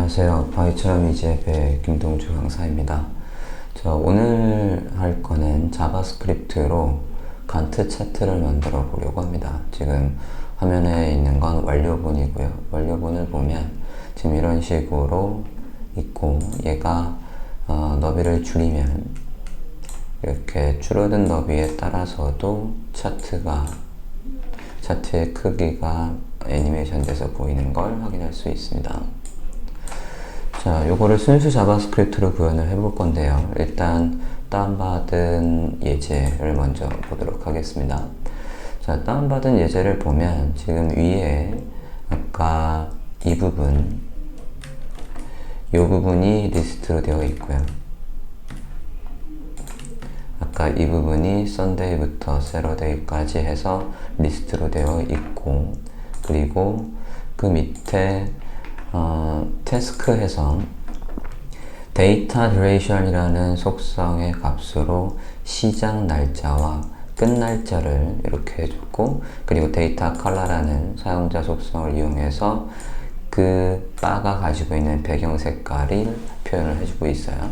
안녕하세요. 바위처럼 이재배 김동주 강사입니다. 오늘 할 거는 자바스크립트로 간트 차트를 만들어 보려고 합니다. 지금 화면에 있는 건 완료본이고요. 완료본을 보면 지금 이런 식으로 있고, 얘가 너비를 줄이면 이렇게 줄어든 너비에 따라서도 차트의 크기가 애니메이션 돼서 보이는 걸 확인할 수 있습니다. 자, 요거를 순수 자바스크립트로 구현을 해볼 건데요. 일단 다운받은 예제를 먼저 보도록 하겠습니다. 자, 다운받은 예제를 보면 지금 위에 아까 이 부분이 리스트로 되어 있고요. 아까 이 부분이 Sunday부터 Saturday까지 해서 리스트로 되어 있고, 그리고 그 밑에 태스크 해서 데이터 듀레이션이라는 속성의 값으로 시작 날짜와 끝 날짜를 이렇게 해줬고, 그리고 데이터 컬러라는 사용자 속성을 이용해서 그 바가 가지고 있는 배경 색깔을 표현을 해주고 있어요.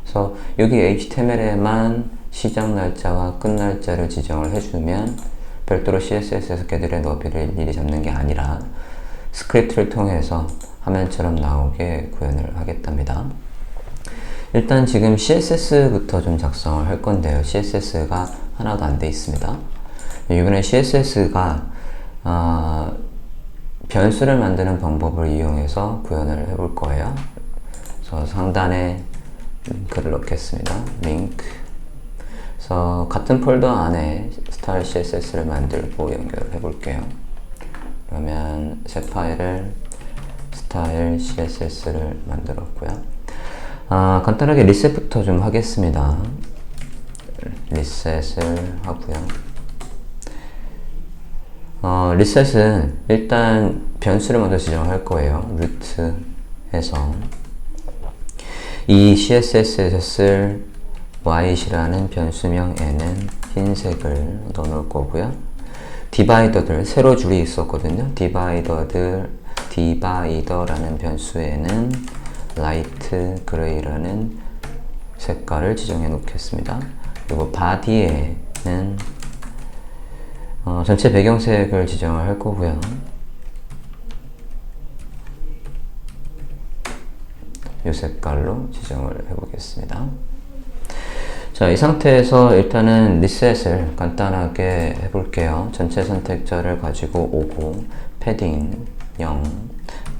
그래서 여기 HTML에만 시작 날짜와 끝 날짜를 지정을 해주면 별도로 CSS에서 걔들의 너비를 일일이 잡는 게 아니라 스크립트를 통해서 화면처럼 나오게 구현을 하겠답니다. 일단 지금 CSS부터 좀 작성을 할 건데요. CSS가 하나도 안 돼 있습니다. 이번에 CSS가 변수를 만드는 방법을 이용해서 구현을 해볼 거예요. 그래서 상단에 링크를 넣겠습니다. 링크. 그래서 같은 폴더 안에 스타일 CSS를 만들고 연결을 해볼게요. 그러면 새 파일을 스타일 CSS를 만들었고요. 간단하게 리셋부터 좀 하겠습니다. 리셋을 하고요. 리셋은 일단 변수를 먼저 지정할 거예요. root 해서 이 CSS에서 쓸 white이라는 변수명 n은 흰색을 넣어놓을 거고요. 디바이더들, 세로 줄이 있었거든요. 디바이더라는 변수에는 라이트 그레이라는 색깔을 지정해 놓겠습니다. 그리고 body에는 전체 배경색을 지정을 할 거고요. 이 색깔로 지정을 해보겠습니다. 자, 이 상태에서 일단은 리셋을 간단하게 해볼게요. 전체 선택자를 가지고 오고, 패딩 0,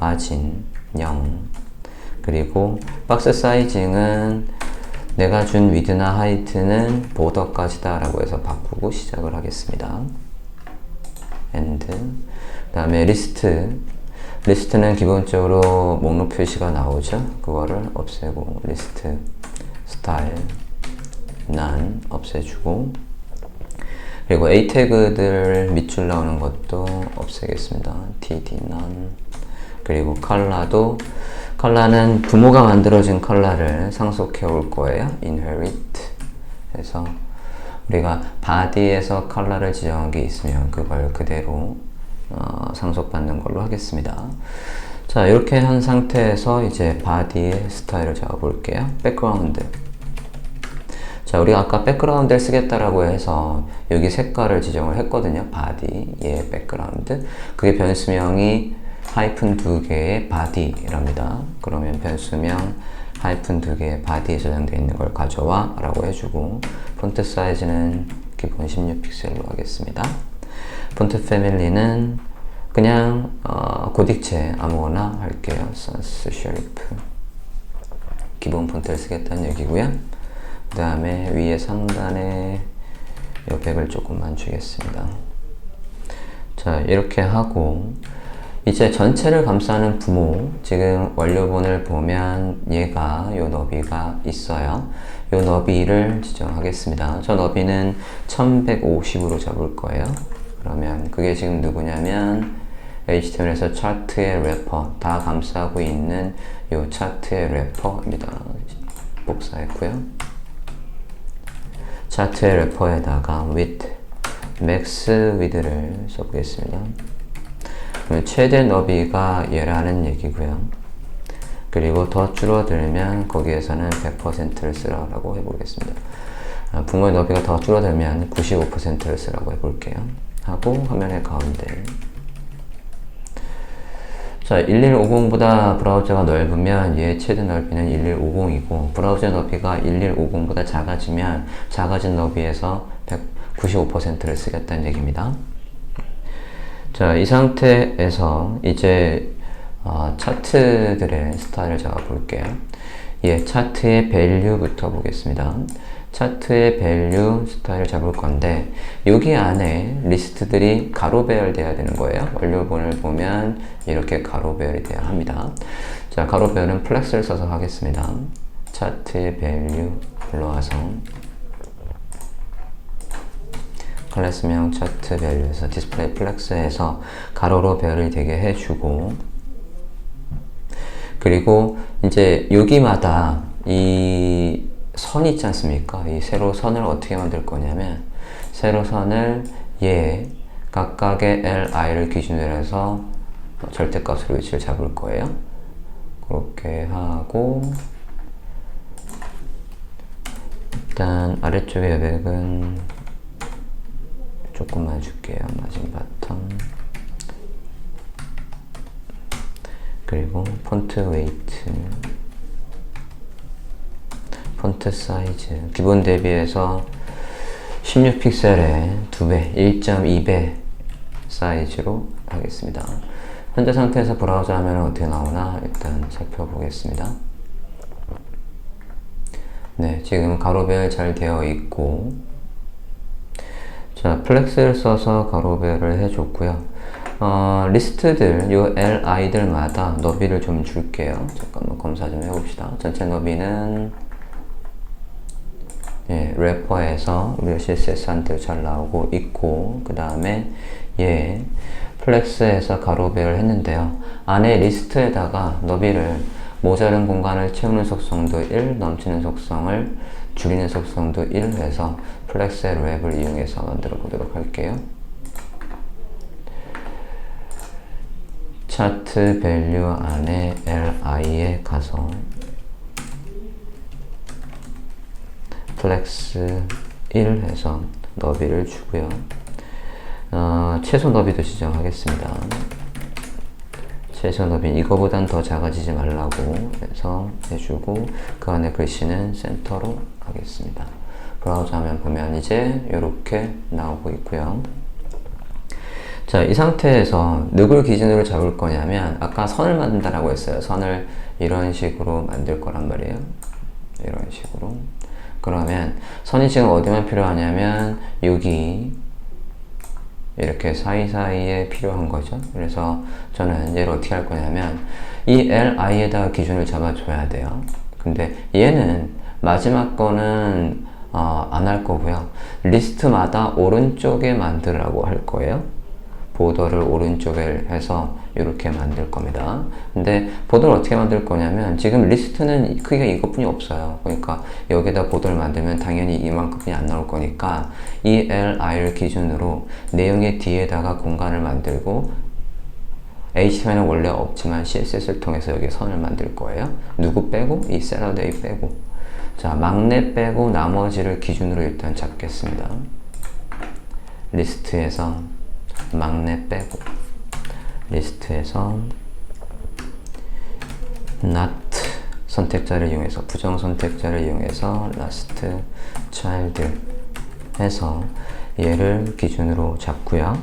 마진 0, 그리고 박스 사이징은 내가 준 위드나 하이트는 보더까지다 라고 해서 바꾸고 시작을 하겠습니다. 엔드. 그 다음에 리스트는 기본적으로 목록 표시가 나오죠. 그거를 없애고 리스트 스타일 none 없애주고, 그리고 A 태그들 밑줄 나오는 것도 없애겠습니다. td none. 그리고 컬러는 부모가 만들어진 컬러를 상속해 올 거예요. inherit 해서 우리가 body에서 컬러를 지정한 게 있으면 그걸 그대로 상속받는 걸로 하겠습니다. 자, 이렇게 한 상태에서 이제 body의 스타일을 잡아볼게요. 백그라운드. 자, 우리가 아까 백그라운드를 쓰겠다라고 해서 여기 색깔을 지정을 했거든요. body의 백그라운드. 그게 변수명이 하이픈 2개의 body랍니다. 그러면 변수명 하이픈 2개의 body에 저장되어 있는 걸 가져와 라고 해주고, 폰트 사이즈는 기본 16픽셀로 하겠습니다. 폰트 패밀리는 그냥 고딕체 아무거나 할게요. sans serif. 기본 폰트를 쓰겠다는 얘기고요. 그 다음에 위에 상단에 여백을 조금만 주겠습니다. 자, 이렇게 하고 이제 전체를 감싸는 부모, 지금 완료본을 보면 얘가 요 너비가 있어요. 요 너비를 지정하겠습니다. 저 너비는 1150으로 잡을 거예요. 그러면 그게 지금 누구냐면 HTML에서 차트의 래퍼, 다 감싸고 있는 요 차트의 래퍼입니다. 복사했고요. 차트의 래퍼에다가 width, max width를 써보겠습니다. 최대 너비가 얘라는 얘기고요. 그리고 더 줄어들면 거기에서는 100%를 쓰라고 해보겠습니다. 붕어의 너비가 더 줄어들면 95%를 쓰라고 해볼게요. 하고 화면의 가운데, 자, 1150보다 브라우저가 넓으면 얘의 최대 넓이는 1150이고, 브라우저 너비가 1150보다 작아지면 작아진 너비에서 95%를 쓰겠다는 얘기입니다. 자, 이 상태에서 이제 차트들의 스타일을 잡아볼게요. 예, 차트의 밸류부터 보겠습니다. 차트의 밸류 스타일을 잡을 건데, 여기 안에 리스트들이 가로 배열돼야 되는 거예요. 원료본을 보면 이렇게 가로 배열이 돼야 합니다. 자, 가로 배열은 플렉스를 써서 하겠습니다. 차트의 밸류 불러와서 클래스명 차트 밸류에서 디스플레이 플렉스에서 가로로 배열이 되게 해주고, 그리고 이제 여기마다 이 선 있지 않습니까? 이 세로 선을 어떻게 만들 거냐면, 세로 선을 각각의 li를 기준으로 해서 절대값으로 위치를 잡을 거예요. 그렇게 하고, 일단 아래쪽의 여백은 조금만 줄게요. 마진 바텀. 그리고 폰트 웨이트, 폰트 사이즈 기본 대비해서 16픽셀에 2배, 1.2배 사이즈로 하겠습니다. 현재 상태에서 브라우저 화면은 어떻게 나오나 일단 살펴보겠습니다. 네, 지금 가로 배열 잘 되어 있고, 자, 플렉스를 써서 가로 배열을 해줬고요. 리스트들, 요 li들마다 너비를 좀 줄게요. 잠깐만 검사 좀 해봅시다. 전체 너비는 래퍼에서 우리 CSS한테 잘 나오고 있고, 그 다음에 플렉스에서 가로 배열 했는데요. 안에 리스트에다가 너비를 모자른 공간을 채우는 속성도 1, 넘치는 속성을 줄이는 속성도 1 해서 플렉스의 랩을 이용해서 만들어 보도록 할게요. 차트 밸류 안에 li에 가서 플렉스 1 해서 너비를 주고요. 최소 너비도 지정하겠습니다. 최소 너비 이거보단 더 작아지지 말라고 해서 해주고, 그 안에 글씨는 센터로 하겠습니다. 브라우저 화면 보면 이제 이렇게 나오고 있고요. 자, 이 상태에서 누굴 기준으로 잡을 거냐면, 아까 선을 만든다라고 했어요. 선을 이런 식으로 만들 거란 말이에요. 이런 식으로. 그러면 선이 지금 어디만 필요하냐면 여기 이렇게 사이사이에 필요한 거죠. 그래서 저는 얘를 어떻게 할 거냐면 이 li에다가 기준을 잡아줘야 돼요. 근데 얘는 마지막 거는 안 할 거고요. 리스트마다 오른쪽에 만들라고 할 거예요. 보더를 오른쪽에 해서 이렇게 만들 겁니다. 근데 보더를 어떻게 만들 거냐면, 지금 리스트는 크기가 이것뿐이 없어요. 그러니까 여기다 보더를 만들면 당연히 이만큼이 안 나올 거니까 이 li를 기준으로 내용의 뒤에다가 공간을 만들고, HTML은 원래 없지만 CSS를 통해서 여기 선을 만들 거예요. 누구 빼고? 이 셀러데이 빼고. 자, 막내 빼고 나머지를 기준으로 일단 잡겠습니다. 리스트에서 막내 빼고, 리스트에서 not 선택자를 이용해서, 부정 선택자를 이용해서 last child 해서 얘를 기준으로 잡고요.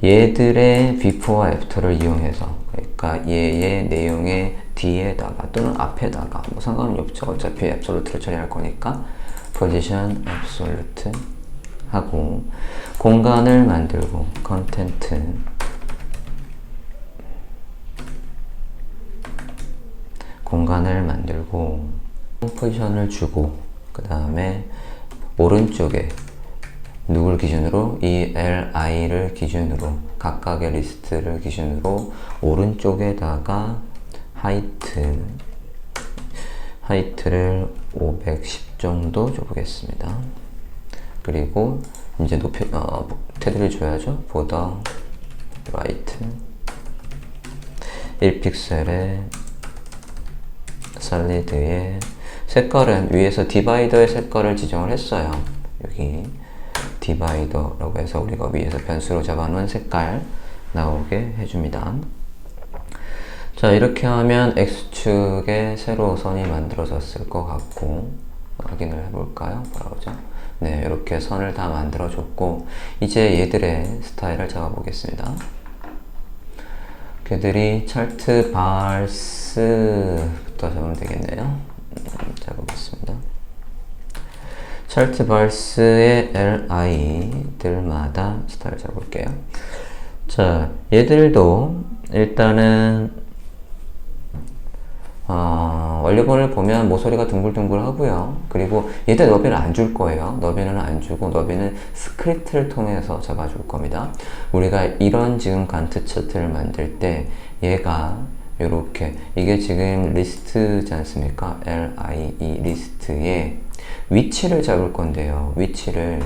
얘들의 before와 after를 이용해서, 그러니까 얘의 내용의 뒤에다가 또는 앞에다가 뭐 상관은 없죠. 어차피 absolute로 처리할 거니까 position absolute 하고, 공간을 만들고 컨텐트, 공간을 만들고 포지션을 주고, 그 다음에 오른쪽에 누굴 기준으로? 이 li를 기준으로, 각각의 리스트를 기준으로 오른쪽에다가 하이트를 510 정도 줘보겠습니다. 그리고 이제 테두리를 줘야죠. 보더 라이트 1픽셀의 solid의 색깔은 위에서 디바이더의 색깔을 지정을 했어요. 여기 디바이더라고 해서 우리가 위에서 변수로 잡아놓은 색깔 나오게 해줍니다. 자, 이렇게 하면 X축에 세로 선이 만들어졌을 것 같고, 확인을 해볼까요? 바로죠. 네, 이렇게 선을 다 만들어줬고, 이제 얘들의 스타일을 잡아보겠습니다. 걔들이 차트 발스부터 잡으면 되겠네요. 잡아보겠습니다. 차트 발스의 LI들마다 스타일 잡을게요. 자, 얘들도 일단은 원료본을 보면 모서리가 둥글둥글 하고요. 그리고 얘들 너비는 안 줄 거예요. 너비는 안 주고 너비는 스크립트를 통해서 잡아줄 겁니다. 우리가 이런 지금 간트 차트를 만들 때 얘가 요렇게 이게 지금 리스트지 않습니까? LIE 리스트에 위치를 잡을 건데요. 위치를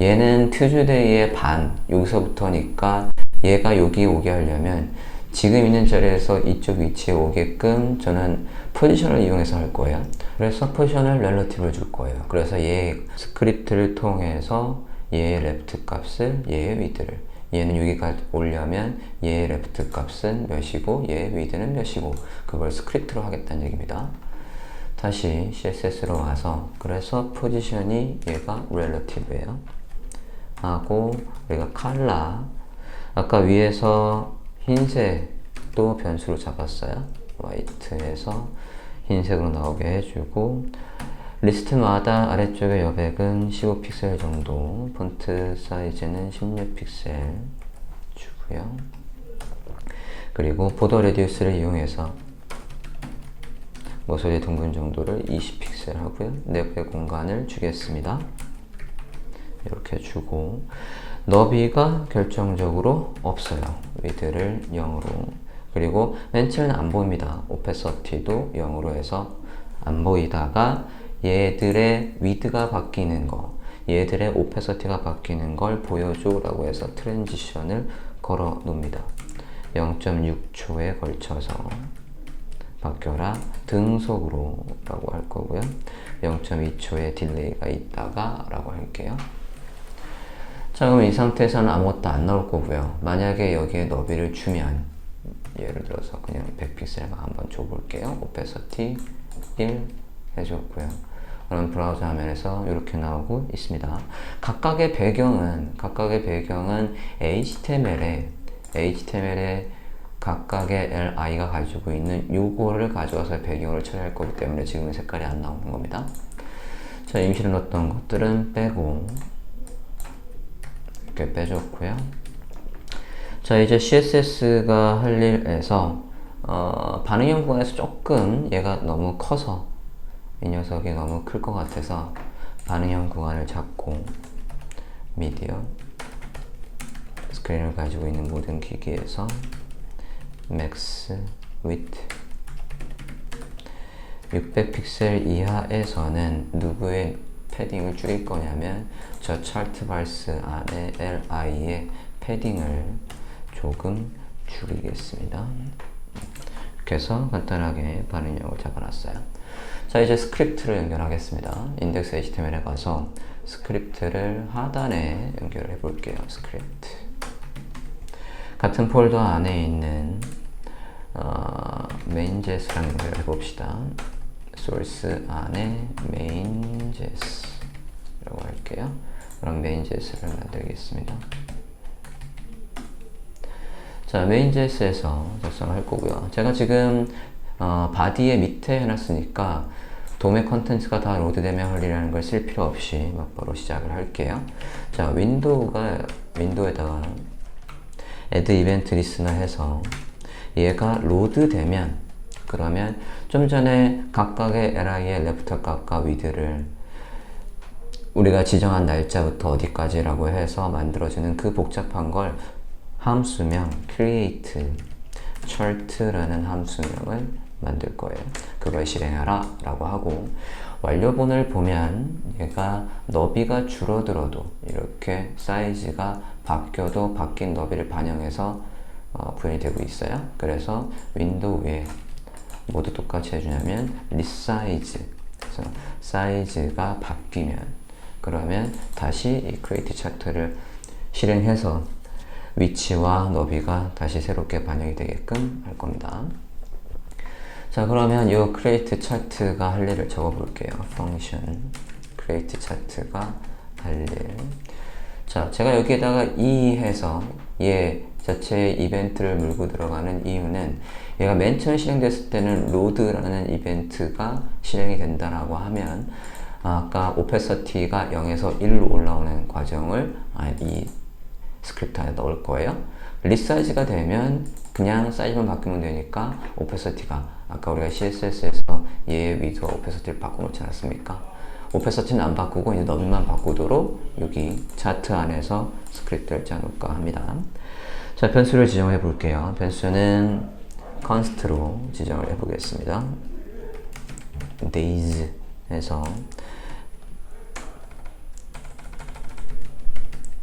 얘는 튜즈데이의 반 여기서부터니까 얘가 여기 오게 하려면 지금 있는 자리에서 이쪽 위치에 오게끔 저는 포지션을 이용해서 할 거예요. 그래서 포지션을 렐러티브를 줄 거예요. 그래서 얘 스크립트를 통해서 얘의 레프트 값을 얘의 위드를 얘는 여기까지 오려면 얘의 레프트 값은 몇이고 얘의 위드는 몇이고 그걸 스크립트로 하겠다는 얘기입니다. 다시 CSS로 와서 그래서 포지션이 얘가 렐러티브예요. 하고 우리가 컬러 아까 위에서 흰색도 변수로 잡았어요. 화이트에서 흰색으로 나오게 해주고 리스트마다 아래쪽에 여백은 15픽셀 정도 폰트 사이즈는 16픽셀 주고요. 그리고 보더 레디우스를 이용해서 모서리 둥근 정도를 20픽셀 하고요. 내부의 공간을 주겠습니다. 이렇게 주고 너비가 결정적으로 없어요. 위드를 0으로 그리고 맨 처음에는 안 보입니다. 오페서티도 0으로 해서 안 보이다가 얘들의 위드가 바뀌는 거 얘들의 오페서티가 바뀌는 걸 보여줘 라고 해서 트랜지션을 걸어 놓습니다. 0.6초에 걸쳐서 바뀌어라 등속으로 라고 할 거고요. 0.2초의 딜레이가 있다가 라고 할게요. 자, 그럼 이 상태에서는 아무것도 안 나올 거고요. 만약에 여기에 너비를 주면 예를 들어서 그냥 100픽셀만 한번 줘볼게요. 오페서티 1 해줬고요. 그럼 브라우저 화면에서 이렇게 나오고 있습니다. 각각의 배경은 HTML에 각각의 LI가 가지고 있는 요거를 가져와서 배경을 처리할 거기 때문에 지금은 색깔이 안 나오는 겁니다. 자, 임시로 넣었던 것들은 빼고 이렇게 빼줬고요. 자, 이제 CSS가 할 일에서 반응형 구간에서 조금 얘가 너무 커서 이 녀석이 너무 클 것 같아서 반응형 구간을 잡고 미디어 스크린을 가지고 있는 모든 기기에서 맥스 위드 600픽셀 이하에서는 누구의 패딩을 줄일 거냐면 저 차트 발스 안에 LI의 패딩을 조금 줄이겠습니다. 이렇게 해서 간단하게 반응형을 잡아놨어요. 자, 이제 스크립트를 연결하겠습니다. 인덱스 HTML에 가서 스크립트를 하단에 연결해 볼게요. 스크립트 같은 폴더 안에 있는 main.js랑 연결해 봅시다. source 안에 main.js라고 할게요. 그럼 main.js를 만들겠습니다. 자, main.js에서 작성할 거고요. 제가 지금 바디의 밑에 해놨으니까 도메 컨텐츠가 다 로드되면 헐리라는 걸 쓸 필요 없이 막 바로 시작을 할게요. 자, 윈도우에다가 add event listener 해서 얘가 로드되면 그러면 좀 전에 각각의 li의 레프트 값과 위드를 우리가 지정한 날짜부터 어디까지라고 해서 만들어주는 그 복잡한 걸 함수명 create chart라는 함수명을 만들 거예요. 그걸 실행하라 라고 하고 완료본을 보면 얘가 너비가 줄어들어도 이렇게 사이즈가 바뀌어도 바뀐 너비를 반영해서 구현이 되고 있어요. 그래서 윈도우에 모두 똑같이 해주냐면 resize, 그래서 사이즈가 바뀌면 그러면 다시 이 create 차트를 실행해서 위치와 너비가 다시 새롭게 반영이 되게끔 할 겁니다. 자, 그러면 이 create 차트가 할 일을 적어 볼게요. function create 차트가 할 일. 자, 제가 여기에다가 이 해서 얘 자체의 이벤트를 물고 들어가는 이유는 얘가 맨 처음 실행됐을 때는 load라는 이벤트가 실행이 된다라고 하면 아까 opacity,가 0에서 1로 올라오는 과정을 이 스크립트 안에 넣을 거예요. resize가 되면 그냥 사이즈만 바꾸면 되니까 opacity가 아까 우리가 CSS에서 얘의 위드와 opacity를 바꿔놓지 않았습니까? opacity는 안 바꾸고 이제 너비만 바꾸도록 여기 차트 안에서 스크립트를 짜놓을까 합니다. 자, 변수를 지정해 볼게요. 변수는 const로 지정을 해 보겠습니다. days 해서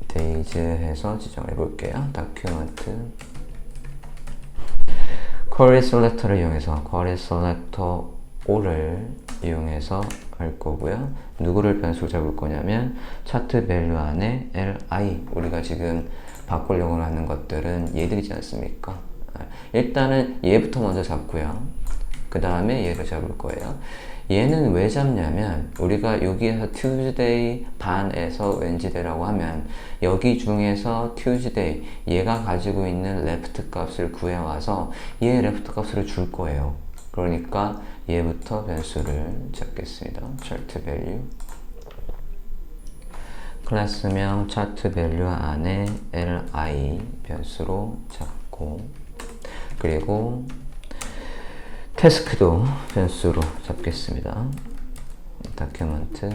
days 해서 지정해 볼게요. document query selector를 이용해서 query selector all을 이용해서 할 거고요. 누구를 변수로 잡을 거냐면 차트 밸류 안에 li, 우리가 지금 바꾸려고 하는 것들은 얘들이지 않습니까? 일단은 얘부터 먼저 잡고요. 그 다음에 얘를 잡을 거예요. 얘는 왜 잡냐면 우리가 여기에서 Tuesday 반에서 웬즈데이라고 하면 여기 중에서 Tuesday 얘가 가지고 있는 left 값을 구해와서 얘 left 값을 줄 거예요. 그러니까 얘부터 변수를 잡겠습니다. chart value 클래스명 chart value 안에 li 변수로 잡고 그리고 태스크도 변수로 잡겠습니다. document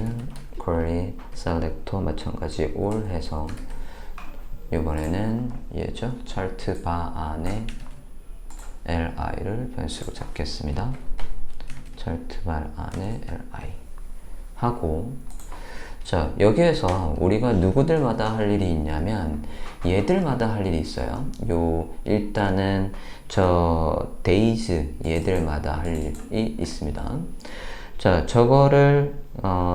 query selector 마찬가지 all 해서 이번에는 얘죠. chart bar 안에 li를 변수로 잡겠습니다. chart bar 안에 li 하고 자, 여기에서 우리가 누구들마다 할 일이 있냐면 얘들마다 할 일이 있어요. 일단은 저 days 얘들마다 할 일이 있습니다. 자, 저거를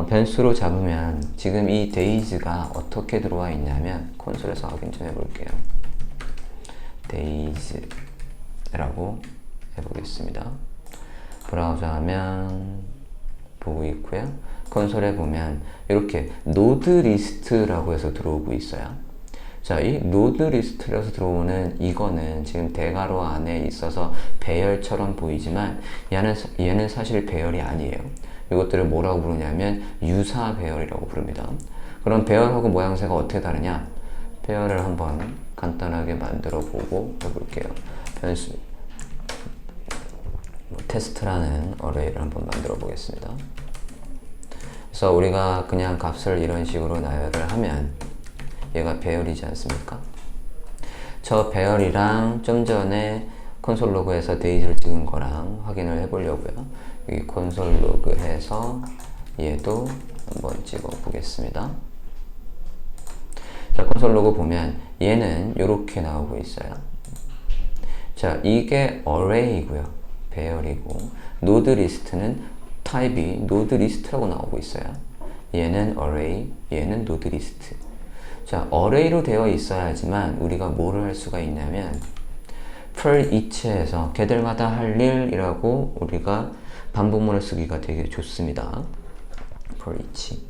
변수로 잡으면 지금 이 days가 어떻게 들어와 있냐면 콘솔에서 확인 좀 해볼게요. days라고 해보겠습니다. 브라우저 하면 보고 있고요. 콘솔에 보면 이렇게 노드 리스트라고 해서 들어오고 있어요. 자, 이 노드 리스트라서 들어오는 이거는 지금 대괄호 안에 있어서 배열처럼 보이지만 얘는 사실 배열이 아니에요. 이것들을 뭐라고 부르냐면 유사 배열이라고 부릅니다. 그럼 배열하고 모양새가 어떻게 다르냐? 배열을 한번 간단하게 만들어 보고 해볼게요. 변수 테스트라는 어레이를 한번 만들어 보겠습니다. 그래서 우리가 그냥 값을 이런 식으로 나열을 하면 얘가 배열이지 않습니까? 저 배열이랑 좀 전에 콘솔 로그에서 데이지를 찍은 거랑 확인을 해보려고요. 여기 콘솔 로그에서 얘도 한번 찍어 보겠습니다. 자, 콘솔 로그 보면 얘는 이렇게 나오고 있어요. 자, 이게 array이고요. 배열이고 노드 리스트는 타입이 노드 리스트라고 나오고 있어요. 얘는 array, 얘는 노드 리스트. 자, array로 되어 있어야지만 우리가 뭐를 할 수가 있냐면 per each에서 걔들마다 할 일이라고 우리가 반복문을 쓰기가 되게 좋습니다. per each.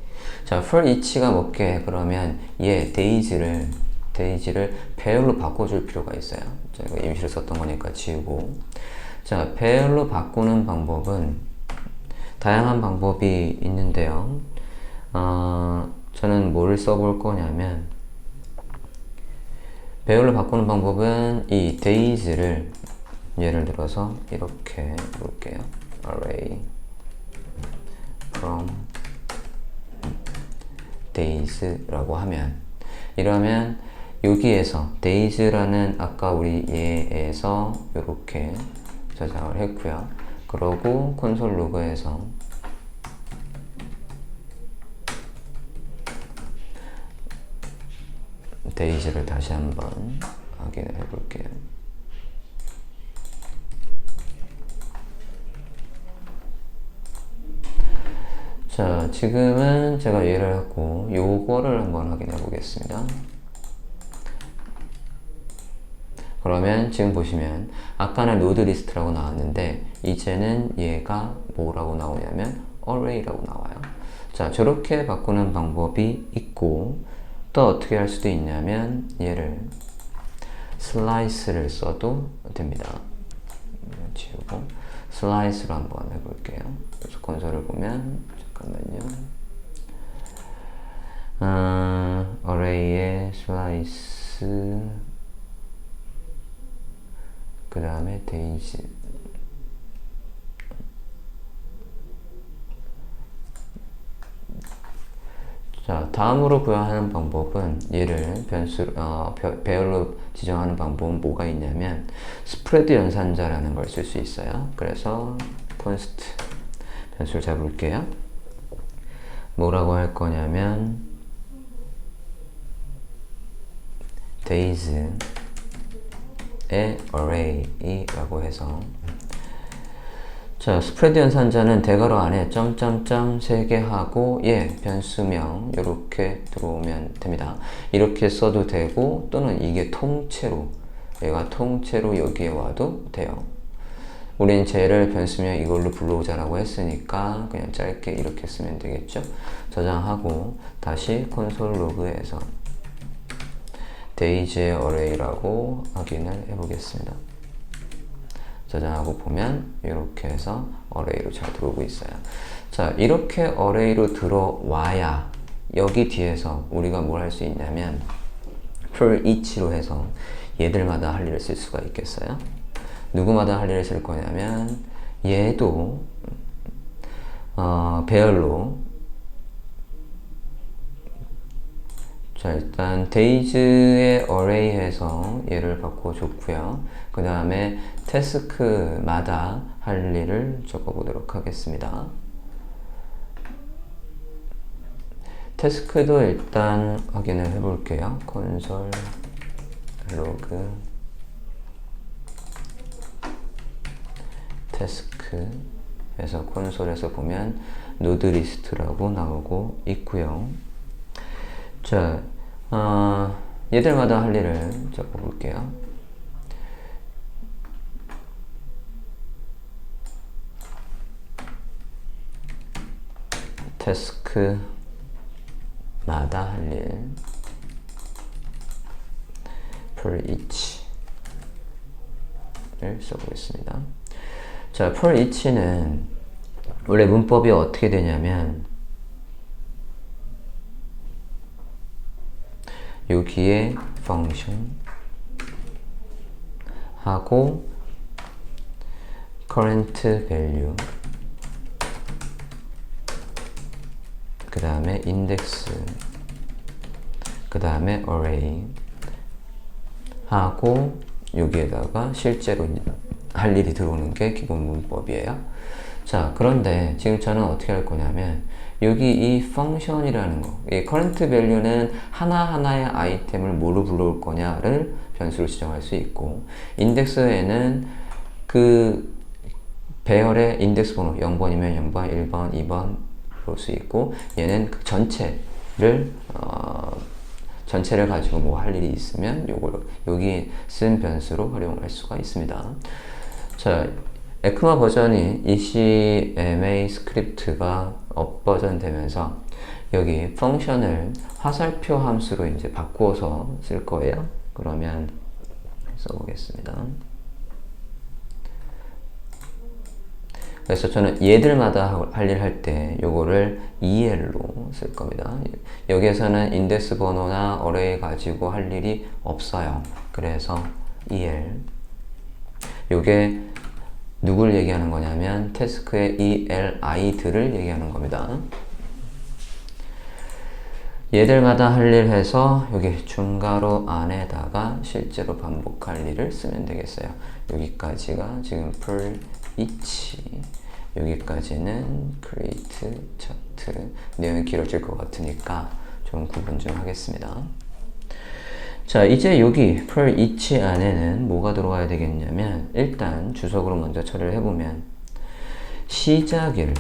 자, per each가 뭐게? 그러면 얘 days를 배열로 바꿔줄 필요가 있어요. 제가 임시로 썼던 거니까 지우고. 자, 배열로 바꾸는 방법은 다양한 방법이 있는데요. 저는 뭐를 써볼 거냐면 배열로 바꾸는 방법은 이 days를 예를 들어서 이렇게 볼게요. array from days라고 하면 이러면 여기에서 days라는 아까 우리 얘에서 이렇게 저장을 했고요. 그러고 콘솔 로그에서 데이지를 다시 한번 확인을 해볼게요. 자, 지금은 제가 얘를 하고 요거를 한번 확인해 보겠습니다. 그러면 지금 보시면 아까는 로드 리스트라고 나왔는데 이제는 얘가 뭐라고 나오냐면 array라고 나와요. 자, 저렇게 바꾸는 방법이 있고 또 어떻게 할 수도 있냐면 얘를 슬라이스를 써도 됩니다. 지우고 슬라이스로 한번 해볼게요. 그래서 콘솔을 보면 잠깐만요. array의 슬라이스 그 다음에 데이지 자, 다음으로 구현하는 방법은 얘를 배열로 지정하는 방법은 뭐가 있냐면 스프레드 연산자라는 걸 쓸 수 있어요. 그래서 const 변수를 잡을게요. 뭐라고 할 거냐면 days의 array라고 해서 자, 스프레드 연산자는 대괄호 안에 점점점 3개 하고 변수명 이렇게 들어오면 됩니다. 이렇게 써도 되고 또는 이게 통째로 얘가 통째로 여기에 와도 돼요. 우린 쟤를 변수명 이걸로 불러오자라고 했으니까 그냥 짧게 이렇게 쓰면 되겠죠. 저장하고 다시 콘솔 로그에서 데이지의 array라고 확인을 해보겠습니다. 저장하고 보면 이렇게 해서 array로 잘 들어오고 있어요. 자, 이렇게 array로 들어와야 여기 뒤에서 우리가 뭘 할 수 있냐면 for each로 해서 얘들마다 할 일을 쓸 수가 있겠어요. 누구마다 할 일을 쓸 거냐면 얘도 배열로 자, 일단 데이즈의 array해서 얘를 바꿔줬고요. 그 다음에 태스크마다 할 일을 적어보도록 하겠습니다. 태스크도 일단 확인을 해볼게요. 콘솔 로그 태스크 해서 콘솔에서 보면 노드 리스트라고 나오고 있고요. 자, 얘들마다 할 일을 적어볼게요. 태스크마다 할 일 for each를 써보겠습니다. 자, for each는 원래 문법이 어떻게 되냐면 여기에 function 하고 current value 그 다음에 index 그 다음에 array 하고 여기에다가 실제로 할 일이 들어오는 게 기본 문법이에요. 자, 그런데 지금 저는 어떻게 할 거냐면 여기 이 function이라는 거, 이 current value는 하나하나의 아이템을 뭐로 불러올 거냐를 변수로 지정할 수 있고 index에는 그 배열의 인덱스 번호 0번이면 0번, 1번, 2번 볼 수 있고 얘는 그 전체를 가지고 뭐 할 일이 있으면 요걸 여기 쓴 변수로 활용할 수가 있습니다. 자, 에크마 버전이 ECMA 스크립트가 업버전 되면서 여기 펑션을 화살표 함수로 이제 바꾸어서 쓸 거예요. 그러면 써보겠습니다. 그래서 저는 얘들마다 할 일 할 때 요거를 EL로 쓸 겁니다. 여기에서는 인덱스 번호나 어레이 가지고 할 일이 없어요. 그래서 EL 요게 누굴 얘기하는 거냐면 태스크의 ELI들을 얘기하는 겁니다. 얘들마다 할 일 해서 여기 중괄호 안에다가 실제로 반복할 일을 쓰면 되겠어요. 여기까지가 지금 for each 여기까지는 create chart 내용이 길어질 것 같으니까 좀 구분 좀 하겠습니다. 자, 이제 여기 for each 안에는 뭐가 들어와야 되겠냐면 일단 주석으로 먼저 처리를 해보면 시작일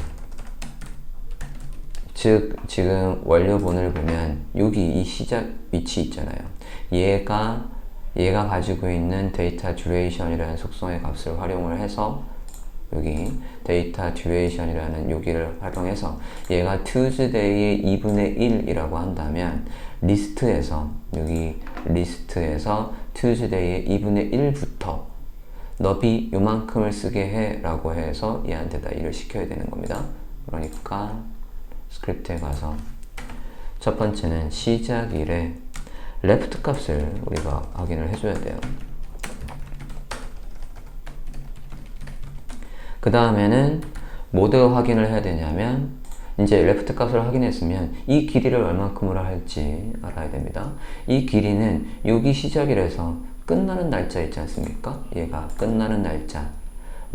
즉 지금 원료본을 보면 여기 이 시작 위치 있잖아요. 얘가 가지고 있는 데이터 듀레이션이라는 속성의 값을 활용을 해서 여기 데이터 듀레이션이라는 여기를 활용해서 얘가 Tuesday의 2분의 1이라고 한다면 리스트에서 여기 리스트에서 Tuesday의 2분의 1부터 너비 요만큼을 쓰게 해 라고 해서 얘한테다 일을 시켜야 되는 겁니다. 그러니까 스크립트에 가서 첫 번째는 시작일에 left 값을 우리가 확인을 해줘야 돼요. 그 다음에는 뭐도 확인을 해야 되냐면 이제 left 값을 확인했으면 이 길이를 얼만큼으로 할지 알아야 됩니다. 이 길이는 여기 시작일에서 끝나는 날짜 있지 않습니까? 얘가 끝나는 날짜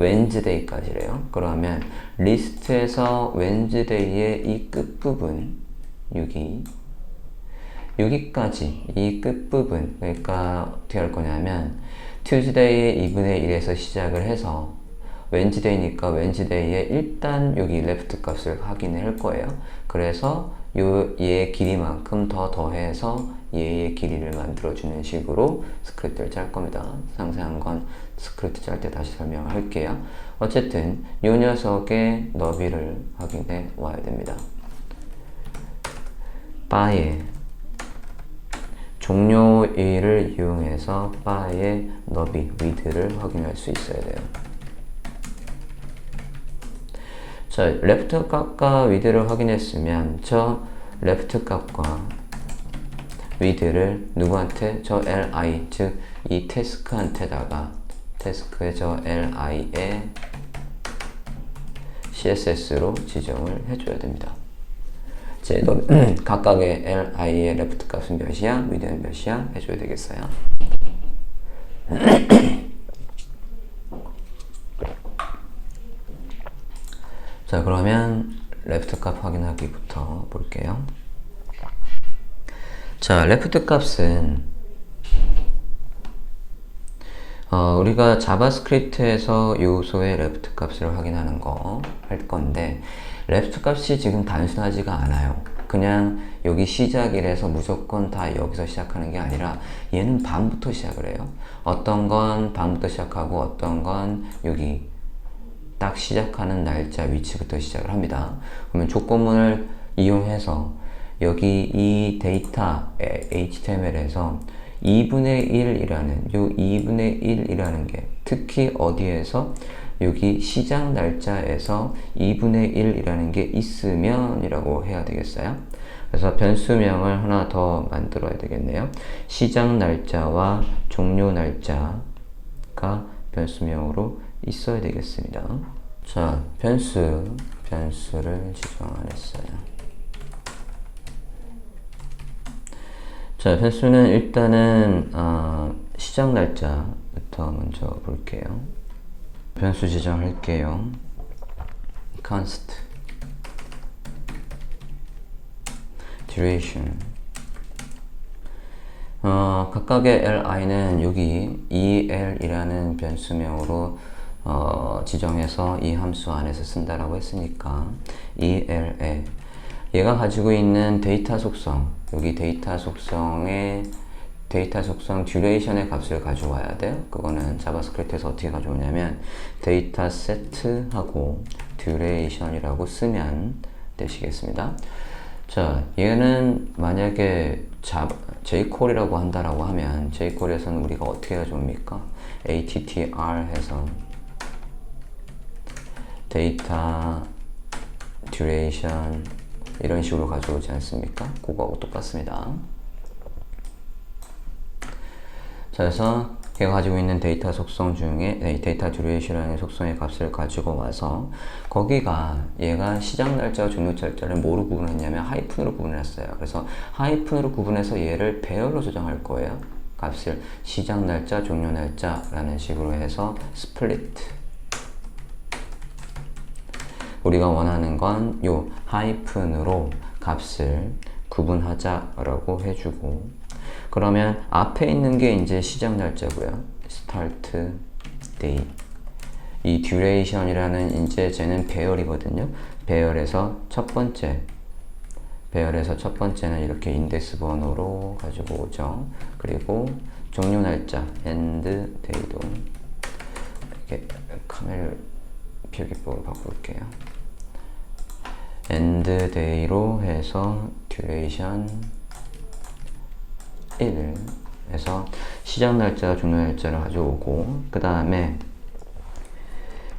Wednesday까지래요. 그러면 리스트에서 Wednesday의 이 끝부분 여기까지 이 끝부분 그러니까 어떻게 할 거냐면 Tuesday의 2분의 1에서 시작을 해서 Wednesday니까 Wednesday에 일단 여기 left 값을 확인할 거예요. 그래서 얘의 길이만큼 더 더해서 얘의 길이를 만들어주는 식으로 스크립트를 짤 겁니다. 상세한 건 스크립트 짤 때 다시 설명할게요. 어쨌든 이 녀석의 너비를 확인해 와야 됩니다. 바의 종료일을 이용해서 바의 너비, width를 확인할 수 있어야 돼요. 자, left 값과 width를 확인했으면 저 left 값과 width를 누구한테? 저 li, 즉 이 태스크한테다가 태스크의 저 li에 css로 지정을 해줘야 됩니다. 각각의 li의 left 값은 몇이야? width는 몇이야? 해줘야 되겠어요. 자, 그러면 left 값 확인하기부터 볼게요. 자, left 값은 우리가 자바스크립트에서 요소의 left 값을 확인하는 거 할 건데 left 값이 지금 단순하지가 않아요. 그냥 여기 시작일에서 무조건 다 여기서 시작하는 게 아니라 얘는 밤부터 시작을 해요. 어떤 건 밤부터 시작하고 어떤 건 여기 딱 시작하는 날짜 위치부터 시작을 합니다. 그러면 조건문을 이용해서 여기 이 데이터 HTML에서 2분의 1이라는 요 2분의 1이라는 게 특히 어디에서 여기 시작 날짜에서 2분의 1이라는 게 있으면 이라고 해야 되겠어요. 그래서 변수명을 하나 더 만들어야 되겠네요. 시작 날짜와 종료 날짜가 변수명으로 있어야 되겠습니다. 자, 변수를 지정 안 했어요. 자, 변수는 일단은 시작 날짜부터 먼저 볼게요. 변수 지정할게요. const duration 각각의 li는 여기 el이라는 변수명으로 지정해서 이 함수 안에서 쓴다라고 했으니까 el에 얘가 가지고 있는 데이터 속성 여기 데이터 속성 듀레이션의 값을 가져와야 돼요. 그거는 자바스크립트에서 어떻게 가져오냐면 데이터 세트하고 듀레이션이라고 쓰면 되시겠습니다. 자, 얘는 만약에 jQuery라고 한다라고 하면 jQuery에서는 우리가 어떻게 가져옵니까? attr 해서 데이터 듀레이션 이런 식으로 가져오지 않습니까? 그거하고 똑같습니다. 자, 그래서 걔가 가지고 있는 데이터 속성 중에 데이터 듀레이션이라는 속성의 값을 가지고 와서 거기가 얘가 시작 날짜와 종료 날짜를 뭐로 구분했냐면 하이픈으로 구분했어요. 그래서 하이픈으로 구분해서 얘를 배열로 조정할 거예요. 값을 시작 날짜, 종료 날짜라는 식으로 해서 스플리트 우리가 원하는 건 요 하이픈으로 값을 구분하자라고 해주고 그러면 앞에 있는 게 이제 시작 날짜고요. start day. 이 duration이라는 이제 쟤는 배열이거든요. 배열에서 첫 번째 배열에서 첫 번째는 이렇게 인덱스 번호로 가지고 오죠. 그리고 종료 날짜 end day도 이렇게 카메라 표기법으로 바꿀게요. end day로 해서 duration 1 해서 시작 날짜, 종료 날짜를 가져오고, 그 다음에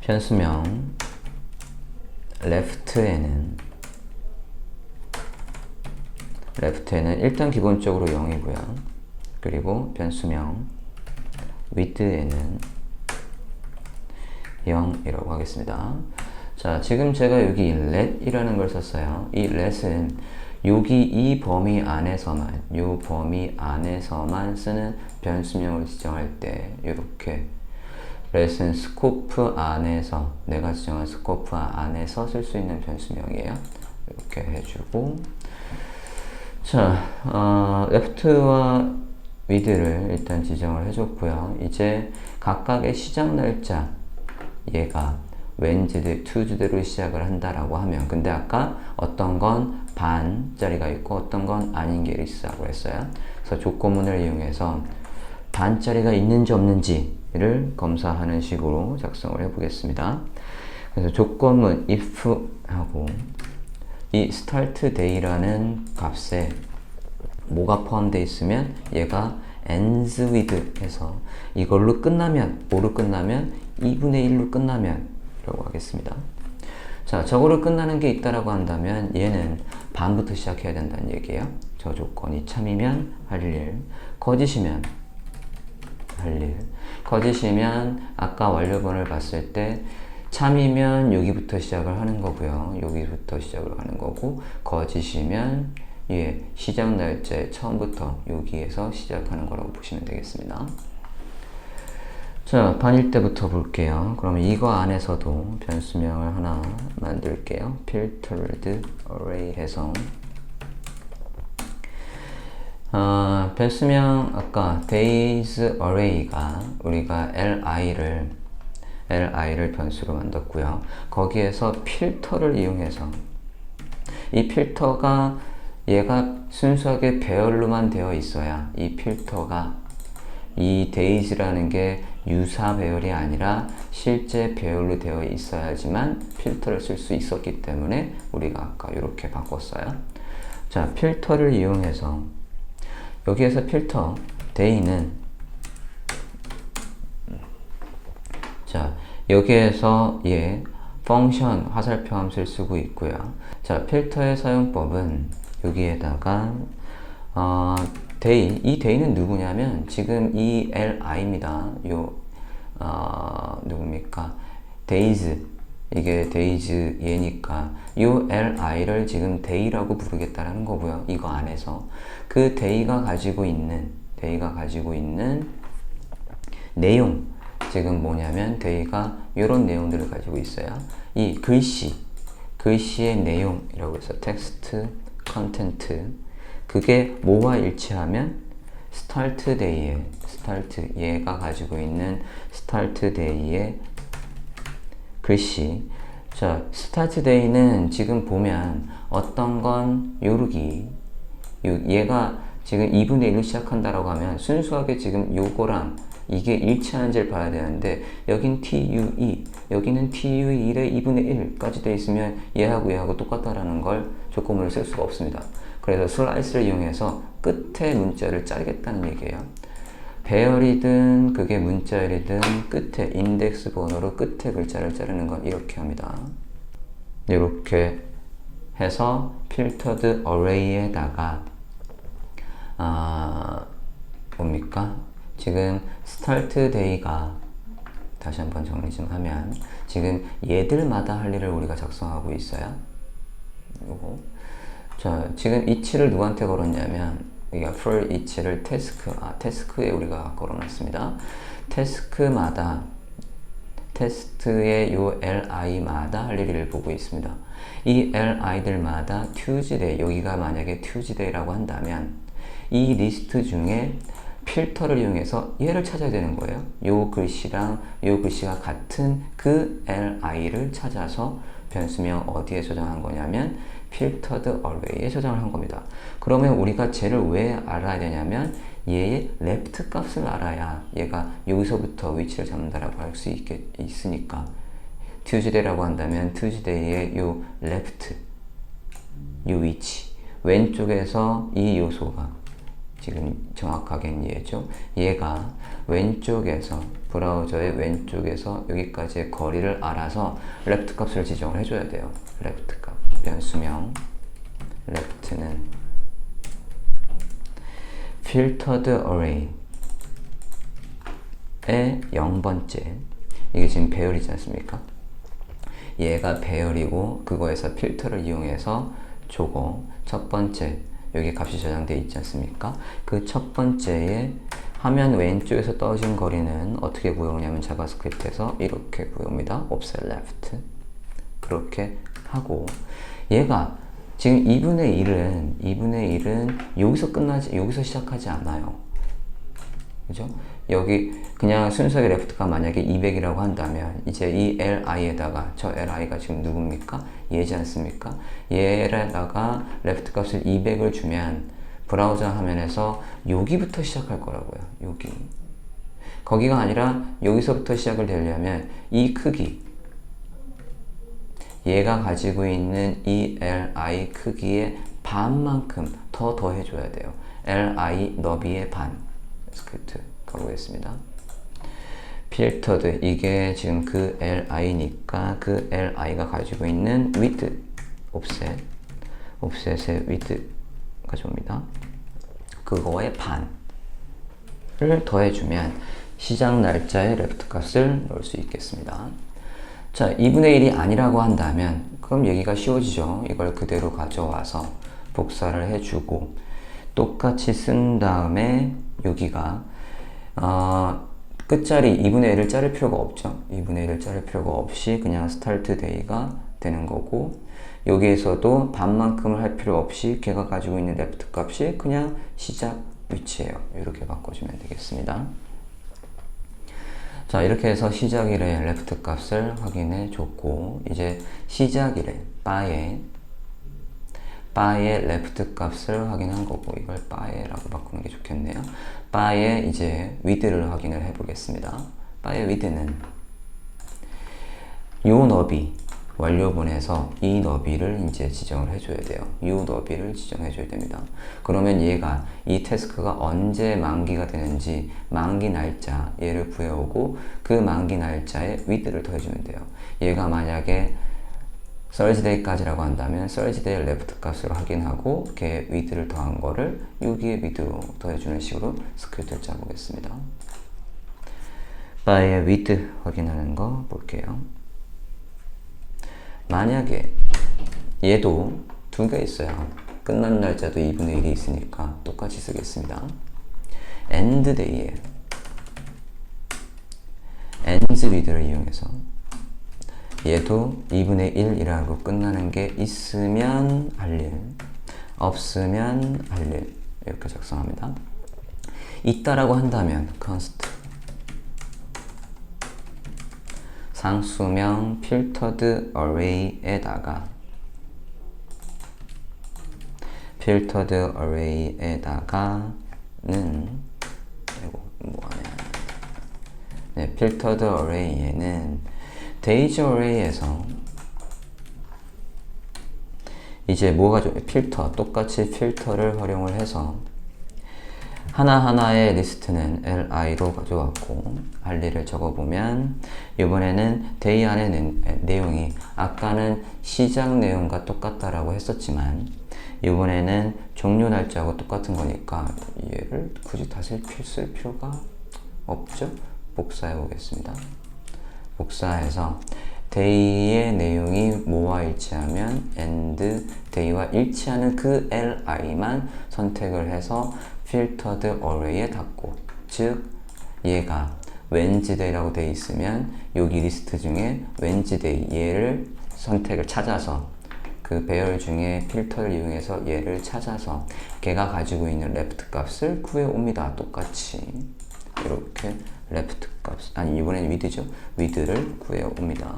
변수명 left에는 일단 기본적으로 0이고요. 그리고 변수명 width에는 0이라고 하겠습니다. 자, 지금 제가 여기 let이라는 걸 썼어요. 이 let은 여기 이 범위 안에서만, 요 범위 안에서만 쓰는 변수명을 지정할 때 이렇게 let은 스코프 안에서, 내가 지정한 스코프 안에서 쓸 수 있는 변수명이에요. 이렇게 해주고, 자, left와 width를 일단 지정을 해줬고요. 이제 각각의 시작 날짜, 얘가 웬즈대, 투즈대로 시작을 한다라고 하면, 근데 아까 어떤 건 반짜리가 있고 어떤 건 아닌 게 있다고 했어요. 그래서 조건문을 이용해서 반짜리가 있는지 없는지를 검사하는 식으로 작성을 해보겠습니다. 그래서 조건문 if 하고 이 start day라는 값에 뭐가 포함되어 있으면 얘가 ends with 해서 이걸로 끝나면, 뭐로 끝나면 2분의 1로 끝나면 라고 하겠습니다. 자, 저거로 끝나는 게 있다라고 한다면 얘는 반부터 시작해야 된다는 얘기예요. 저 조건이 참이면 할 일, 거짓이면 할 일. 거짓이면 아까 완료본을 봤을 때 참이면 여기부터 시작을 하는 거고요. 여기부터 시작을 하는 거고, 거짓이면 예, 시작 날짜의 처음부터 여기에서 시작하는 거라고 보시면 되겠습니다. 자, 반일 때부터 볼게요. 그러면 이거 안에서도 변수명을 하나 만들게요. filtered array 해서 변수명 아까 days array가 우리가 li를 변수로 만들었고요. 거기에서 필터를 이용해서 이 필터가 얘가 순수하게 배열로만 되어 있어야, 이 필터가 이 days라는 게 유사 배열이 아니라 실제 배열로 되어 있어야지만 필터를 쓸 수 있었기 때문에 우리가 아까 이렇게 바꿨어요. 자, 필터를 이용해서 여기에서 필터 day는 자, 여기에서 얘 펑션 화살표 함수를 쓰고 있고요. 자, 필터의 사용법은 여기에다가 day, 이 day는 누구냐면 지금 이 li입니다. 요 누굽니까? days, 이게 days 얘니까 요 li를 지금 day라고 부르겠다라는 거고요. 이거 안에서 그 day가 가지고 있는 내용, 지금 뭐냐면 day가 이런 내용들을 가지고 있어요. 이 글씨의 내용이라고 해서 텍스트, 컨텐트, 그게 뭐와 일치하면 start day의 얘가 가지고 있는 start day의 글씨. 자, start day는 지금 보면 어떤 건 요르기, 얘가 지금 2분의 1로 시작한다라고 하면 순수하게 지금 요거랑 이게 일치하는지를 봐야 되는데, 여긴 TUE, 여기는 TUE1의 2분의 1까지 돼 있으면 얘하고 똑같다라는 걸 조건문을 쓸 수가 없습니다. 그래서 슬라이스를 이용해서 끝에 문자를 자르겠다는 얘기예요. 배열이든 그게 문자열이든 끝에 인덱스 번호로 끝에 글자를 자르는 건 이렇게 합니다. 이렇게 해서 filtered array에다가 뭡니까? 지금 start day가, 다시 한번 정리 좀 하면, 지금 얘들마다 할 일을 우리가 작성하고 있어요. 요거. 자, 지금 each를 누구한테 걸었냐면, 우리가 for each를 태스크에 우리가 걸어놨습니다. 태스크마다, 테스트의 요 li마다 할 일을 보고 있습니다. 이 li들마다 tuesday, 여기가 만약에 tuesday라고 한다면 이 리스트 중에 필터를 이용해서 얘를 찾아야 되는 거예요. 요 글씨랑 요 글씨가 같은 그 li를 찾아서 변수명 어디에 저장한 거냐면 filtered array에 저장을 한 겁니다. 그러면 우리가 쟤를 왜 알아야 되냐면 얘의 left 값을 알아야 얘가 여기서부터 위치를 잡는다라고 할 수 있으니까 Tuesday라고 한다면 Tuesday의 요 left 요 위치 왼쪽에서 이 요소가 지금 정확하게는 얘죠. 얘가 왼쪽에서 브라우저의 왼쪽에서 여기까지의 거리를 알아서 left 값을 지정을 해줘야 돼요. left 값 변수명 left는 filtered array의 0번째 이게 지금 배열이지 않습니까? 얘가 배열이고 그거에서 필터를 이용해서 저거 첫 번째 여기 값이 저장되어 있지 않습니까? 그 첫 번째에 화면 왼쪽에서 떠진 거리는 어떻게 구해오냐면 자바스크립트에서 이렇게 구해옵니다. offset left 그렇게 하고 얘가 지금 2분의 1은 여기서 시작하지 않아요. 그죠? 여기 그냥 순수하게 레프트가 만약에 200이라고 한다면 이제 이 li에다가 저 li가 지금 누굽니까? 얘지 않습니까? 얘에다가 레프트 값을 200을 주면 브라우저 화면에서 여기부터 시작할 거라고요. 여기 거기가 아니라 여기서부터 시작을 되려면 이 크기 얘가 가지고 있는 이 li 크기의 반만큼 더 더해줘야 돼요. li 너비의 반 스크립트 가보겠습니다. filtered 이게 지금 그 li니까 그 li가 가지고 있는 width offset의 width 가져옵니다. 그거의 반을 더해주면 시작 날짜의 레프트 값을 넣을 수 있겠습니다. 자, 2분의 1이 아니라고 한다면 그럼 얘기가 쉬워지죠. 이걸 그대로 가져와서 복사를 해주고 똑같이 쓴 다음에 여기가 끝자리 2분의 1을 자를 필요가 없죠. 2분의 1을 자를 필요가 없이 그냥 start day가 되는 거고 여기에서도 반만큼을 할 필요 없이 걔가 가지고 있는 left 값이 그냥 시작 위치예요. 이렇게 바꿔주면 되겠습니다. 자, 이렇게 해서 시작일의 left 값을 확인해 줬고 이제 시작일의 바의 left 값을 확인한 거고 이걸 바에라고 바꾸는 게 좋겠네요. 바의 이제 width를 확인을 해 보겠습니다. 바의 width는 요 너비 완료본에서 이 너비를 이제 지정을 해줘야 돼요. 이 너비를 지정해줘야 됩니다. 그러면 얘가 이 태스크가 언제 만기가 되는지 만기 날짜 얘를 구해오고 그 만기 날짜에 width를 더해주면 돼요. 얘가 만약에 Thursday까지라고 한다면 Thursday left 값을 확인하고 걔 width를 더한 거를 여기에 width로 더해주는 식으로 스크립트를 짜보겠습니다. 바의 width 확인하는 거 볼게요. 만약에 얘도 두 개 있어요. 끝난 날짜도 2분의 1이 있으니까 똑같이 쓰겠습니다. end day에 ends width를 이용해서 얘도 2분의 1이라고 끝나는 게 있으면 할 일, 없으면 할 일 이렇게 작성합니다. 있다라고 한다면 const 상수명 filtered array에다가 filtered array에는 days array에서 이제 뭐가 필터 똑같이 필터를 활용을 해서 하나하나의 리스트는 li로 가져왔고 할 일을 적어보면 이번에는 day 안에 내용이 아까는 시작 내용과 똑같다라고 했었지만 이번에는 종료 날짜하고 똑같은 거니까 얘를 굳이 다시 쓸 필요가 없죠. 복사해 보겠습니다. 복사해서 day의 내용이 뭐와 일치하면 end day와 일치하는 그 li만 선택을 해서 filtered array에 닫고 즉 얘가 Wednesday라고 되어 있으면 여기 리스트 중에 Wednesday 얘를 선택을 찾아서 그 배열 중에 필터를 이용해서 얘를 찾아서 걔가 가지고 있는 left 값을 구해옵니다. 똑같이 이렇게 left 값 아니 이번에는 width죠. width를 구해옵니다.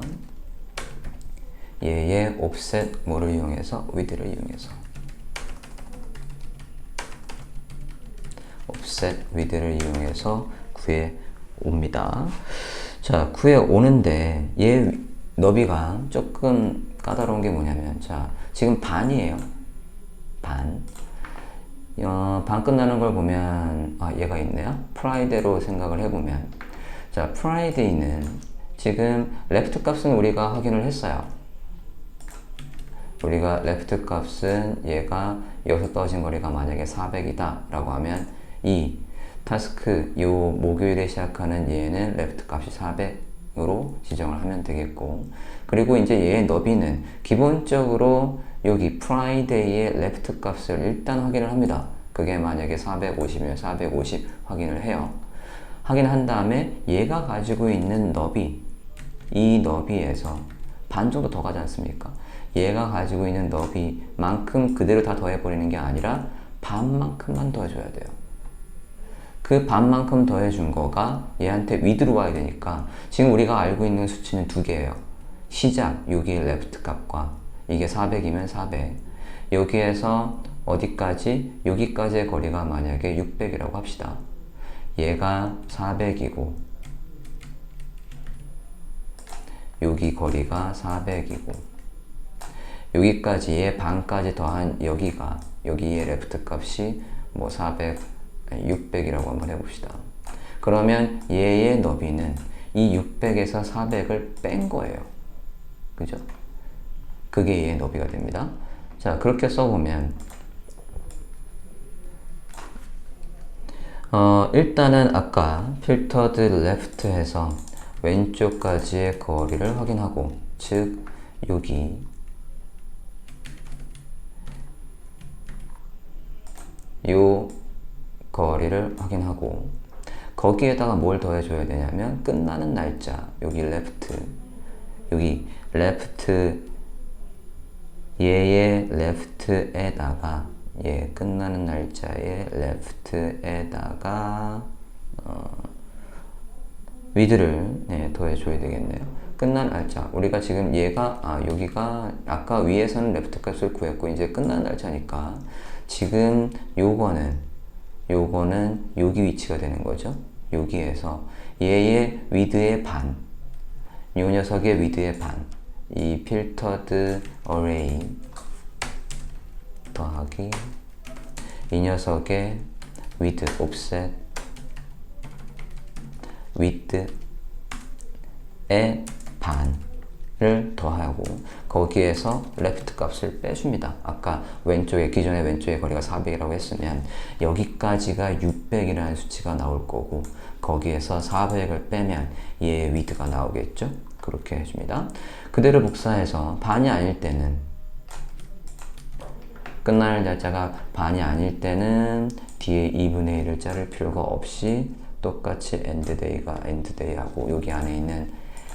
얘의 offset 뭐를 이용해서? with를 이용해서. offset with를 이용해서 구해 옵니다. 자, 구해 오는데 얘 너비가 조금 까다로운 게 뭐냐면, 자, 지금 반이에요. 반. 반 끝나는 걸 보면, 얘가 있네요. 프라이드로 생각을 해보면, 자, 프라이데이는 지금 레프트 값은 우리가 확인을 했어요. 우리가 레프트 값은 얘가 여기서 떨어진 거리가 만약에 400이다 라고 하면 이 타스크 요 목요일에 시작하는 얘는 레프트 값이 400으로 지정을 하면 되겠고, 그리고 이제 얘의 너비는 기본적으로 여기 프라이데이의 레프트 값을 일단 확인을 합니다. 그게 만약에 450이면 450 확인을 해요. 확인한 다음에 얘가 가지고 있는 너비, 이 너비에서 반 정도 더 가지 않습니까? 얘가 가지고 있는 너비만큼 그대로 다 더해버리는 게 아니라 반만큼만 더해줘야 돼요. 그 반만큼 더해준 거가 얘한테 위드로 와야 되니까 지금 우리가 알고 있는 수치는 두 개예요. 시작, 여기 레프트 값과 이게 400이면 400. 여기에서 어디까지? 여기까지의 거리가 만약에 600이라고 합시다. 얘가 400이고 여기 거리가 400이고 여기까지의 반까지 더한 여기가 여기의 레프트 값이 뭐 400, 600이라고 한번 해봅시다. 그러면 얘의 너비는 이 600에서 400을 뺀 거예요. 그죠? 그게 얘의 너비가 됩니다. 자, 그렇게 써보면 일단은 아까 filtered left 해서 왼쪽까지의 거리를 확인하고, 즉 여기 요 거리를 확인하고 거기에다가 뭘 더해줘야 되냐면 끝나는 날짜, 여기 left, 여기 left, 얘의 left에다가 얘 끝나는 날짜의 left에다가 with를 더해줘야 되겠네요. 끝난 날짜, 우리가 지금 얘가 여기가 아까 위에서는 레프트 값을 구했고 이제 끝난 날짜니까 지금 요거는 여기 위치가 되는 거죠. 여기에서 얘의 with의 반, 요 녀석의 with의 반, 이 filtered array 더하기 이 녀석의 width, offset, width의 반을 더하고 거기에서 left 값을 빼줍니다. 아까 왼쪽에, 기존의 왼쪽의 거리가 400이라고 했으면 여기까지가 600이라는 수치가 나올 거고 거기에서 400을 빼면 얘의 width가 나오겠죠? 그렇게 해줍니다. 그대로 복사해서 반이 아닐 때는, 끝날 날짜가 반이 아닐 때는 뒤에 2분의 1을 자를 필요가 없이 똑같이 end day하고 여기 안에 있는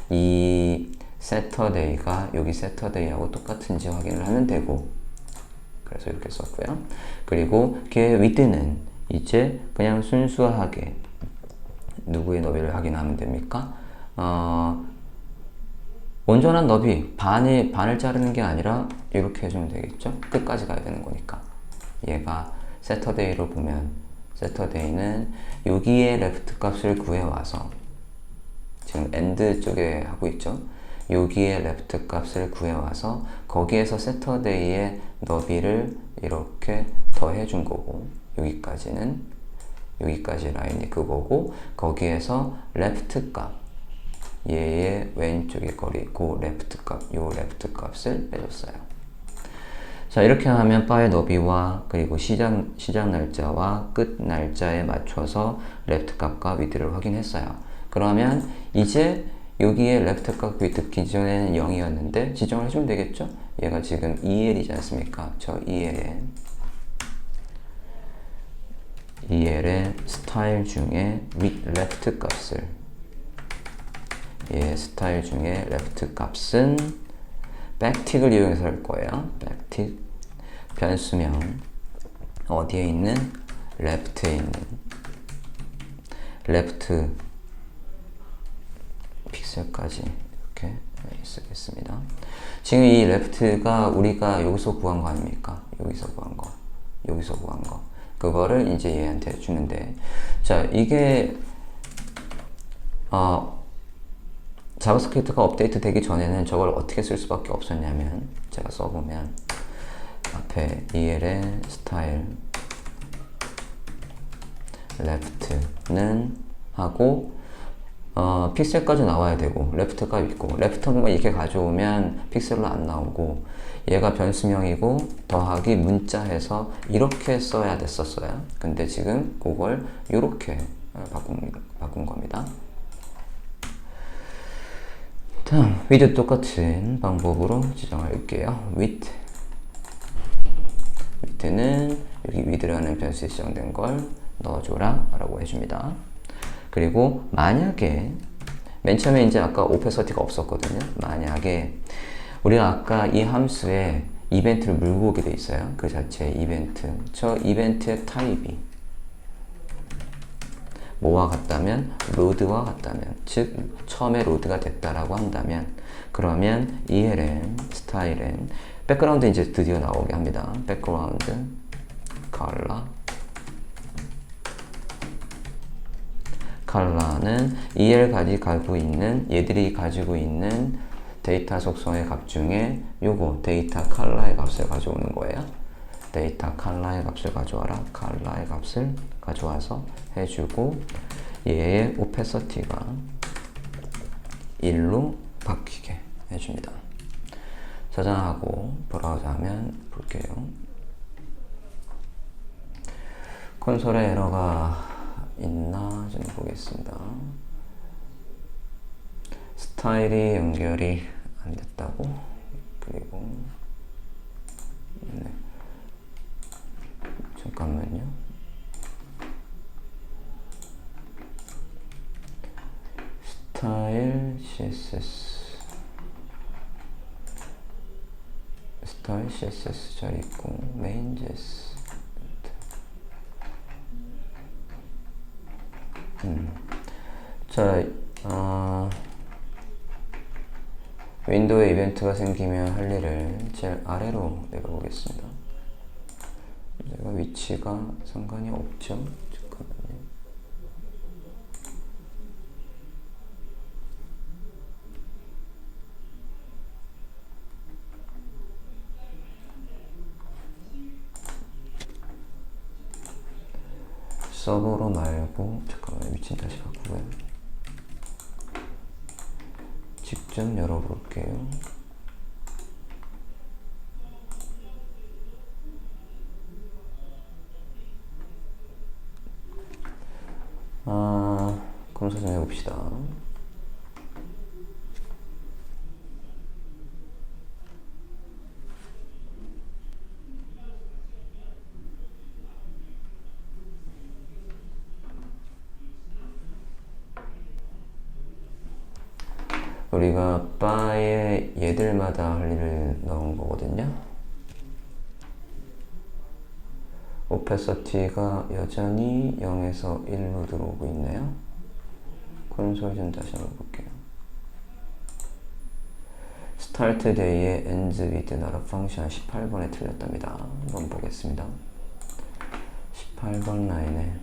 이 Saturday가 여기 Saturday하고 똑같은지 확인을 하면 되고, 그래서 이렇게 썼고요. 그리고 걔 width는 이제 그냥 순수하게 누구의 너비를 확인하면 됩니까? 온전한 너비, 반을 자르는 게 아니라 이렇게 해주면 되겠죠? 끝까지 가야 되는 거니까. 얘가 Saturday로 보면 Saturday는 여기에 레프트 값을 구해와서 지금 end 쪽에 하고 있죠? 여기에 레프트 값을 구해와서 거기에서 Saturday의 너비를 이렇게 더해준 거고, 여기까지 라인이 그거고 거기에서 레프트 값, 얘의 왼쪽의 거리, 그 레프트 값, 요 레프트 값을 빼줬어요. 자, 이렇게 하면 바의 너비와 그리고 시작 날짜와 끝 날짜에 맞춰서 레프트 값과 위드를 확인했어요. 그러면 이제 여기에 레프트 값, 위드, 기존에는 0이었는데 지정을 해주면 되겠죠? 얘가 지금 EL이지 않습니까? 저 EL의 스타일 중에 레프트 값을, 스타일 중에 레프트 값은 백틱을 이용해서 할 거예요. 백틱 변수명 어디에 있는? 레프트에 있는 레프트 픽셀까지 이렇게 쓰겠습니다. 지금 이 left가 우리가 여기서 구한 거 아닙니까? 여기서 구한 거. 여기서 구한 거. 그거를 이제 얘한테 주는데, 자, 이게, 자바스크립트가 업데이트 되기 전에는 저걸 어떻게 쓸 수밖에 없었냐면, 제가 써보면, 앞에 EL의 스타일, left는 하고, 픽셀까지 나와야 되고, left가 있고, left만 이렇게 가져오면 픽셀로 안 나오고, 얘가 변수명이고, 더하기 문자 해서 이렇게 써야 됐었어요. 근데 지금 그걸 이렇게 바꾼 겁니다. 다음, with 똑같은 방법으로 지정할게요. with는 여기 with라는 변수에 지정된 걸 넣어줘라 라고 해줍니다. 그리고 만약에 맨 처음에 이제 아까 오페서티가 없었거든요. 만약에 우리가 아까 이 함수에 이벤트를 물고 오게 돼 있어요. 그 자체의 이벤트. 저 이벤트의 타입이 뭐와 같다면 로드와 같다면, 즉 처음에 로드가 됐다라고 한다면, 그러면 ELN, 스타일은 백그라운드 이제 드디어 나오게 합니다. 백그라운드 컬러는 얘들이 가지고 있는 데이터 속성의 값 중에 요거 데이터 컬러의 값을 가져오는 거예요. 데이터 컬러의 값을 가져와라. 컬러의 값을 가져와서 해주고, 얘의 오페서티가 1로 바뀌게 해줍니다. 저장하고 브라우저 하면 볼게요. 콘솔에 에러가 있나 좀 보겠습니다. 스타일이 연결이 안 됐다고. 그리고 네. 잠깐만요. 스타일 CSS 잘 있고 메인 JS. 자, 윈도우에 이벤트가 생기면 할 일을 제일 아래로 내려보겠습니다. 제가 위치가 상관이 없죠? 잠깐만요. 서버로 말고, 잠깐만요. 위치 다시 바꾸고요. 직접 열어볼게요. 검사 좀 해봅시다. 우리가 바에 얘들마다 할 일을 넣은 거거든요. 오페서티가 여전히 0에서 1로 들어오고 있네요. 콘솔 좀 다시 한번 볼게요. 스타트 데이의 ends with not 펑션 18번에 틀렸답니다. 한번 보겠습니다. 18번 라인에